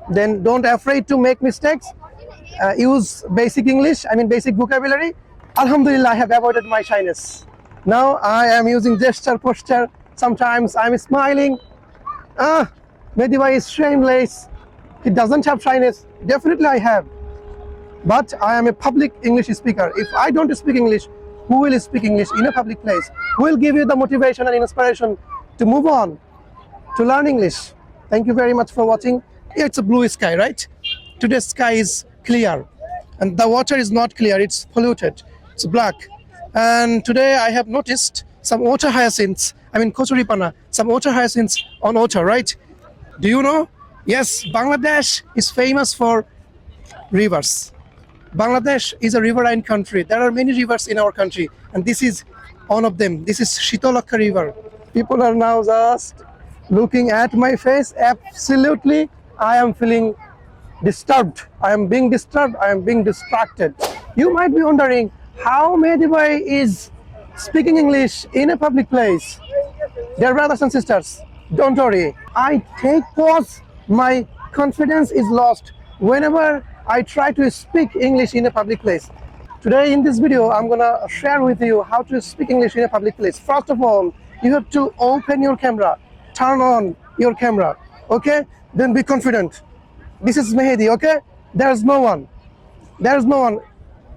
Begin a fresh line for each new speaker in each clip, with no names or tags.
then don't afraid to make mistakes. Use basic English, I mean basic vocabulary. Alhamdulillah, I have avoided my shyness. Now I am using gesture, posture. Sometimes I'm smiling. Mehedi is shameless. He doesn't have shyness. Definitely I have. But I am a public English speaker. If I don't speak English, who will speak English in a public place? Who will give you the motivation and inspiration to move on, to learn English? Thank you very much for watching. It's a blue sky, right? Today's sky is clear. And the water is not clear, it's polluted. It's black. And today I have noticed some water hyacinths, kochuripana, some water hyacinths on water, right? Do you know? Yes, Bangladesh is famous for rivers. Bangladesh is a riverine country. There are many rivers in our country, and this is one of them. This is Shitolakha River. People are now just looking at my face. Absolutely, I am feeling disturbed. I am being disturbed. I am being distracted. You might be wondering how Mehedi is speaking English in a public place. Dear brothers and sisters, don't worry. I take pause. My confidence is lost whenever I try to speak English in a public place. Today in this video, I'm gonna share with you how to speak English in a public place. First of all, you have to open your camera, turn on your camera, okay? Then be confident. This is Mehedi, okay? There's no one. There's no one.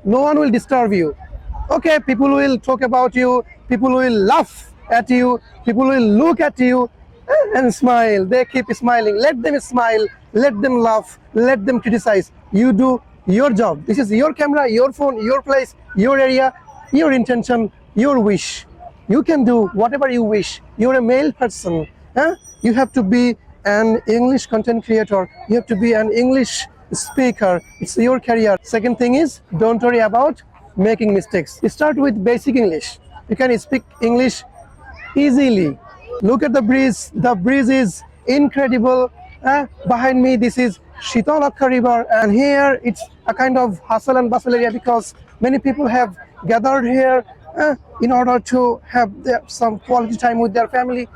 No one will disturb you. Okay, people will talk about you, people will laugh at you, people will look at you and smile. They keep smiling. Let them smile, let them laugh, let them criticize. You do your job. This is your camera, your phone, your place, your area, your intention, your wish. You can do whatever you wish. You're a male person. You have to be an English content creator. You have to be an English speaker. It's your career. Second thing is, don't worry about making mistakes. Start with basic English. You can speak English easily. Look at the breeze. The breeze is incredible. Behind me, this is Shitolakha River, and here it's a kind of hustle and bustle area because many people have gathered here in order to have some quality time with their family.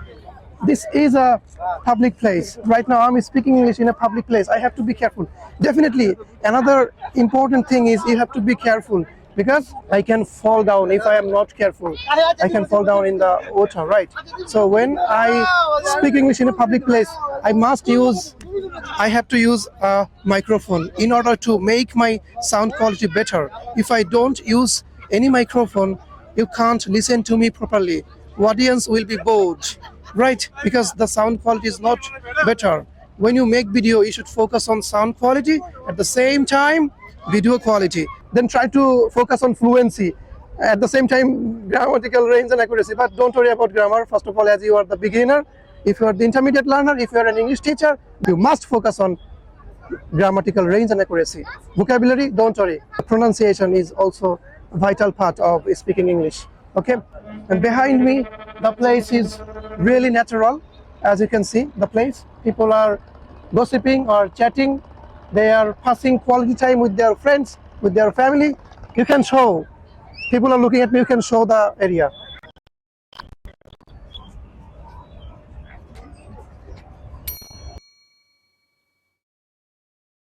This is a public place. Right now I'm speaking English in a public place. I have to be careful. Definitely, another important thing is you have to be careful because I can fall down if I am not careful. I can fall down in the water, right? So when I speak English in a public place, I have to use a microphone in order to make my sound quality better. If I don't use any microphone, you can't listen to me properly. Audience will be bored, right? Because the sound quality is not better. When you make video, you should focus on sound quality, at the same time video quality. Then try to focus on fluency, at the same time grammatical range and accuracy. But don't worry about grammar. First of all, as you are the beginner, if you are the intermediate learner, if you are an English teacher, you must focus on grammatical range and accuracy. Vocabulary, don't worry. Pronunciation is also a vital part of speaking English. Okay, and behind me, the place is really natural. As you can see, the place, people are gossiping or chatting. They are passing quality time with their friends, with their family. You can show, people are looking at me, you can show the area.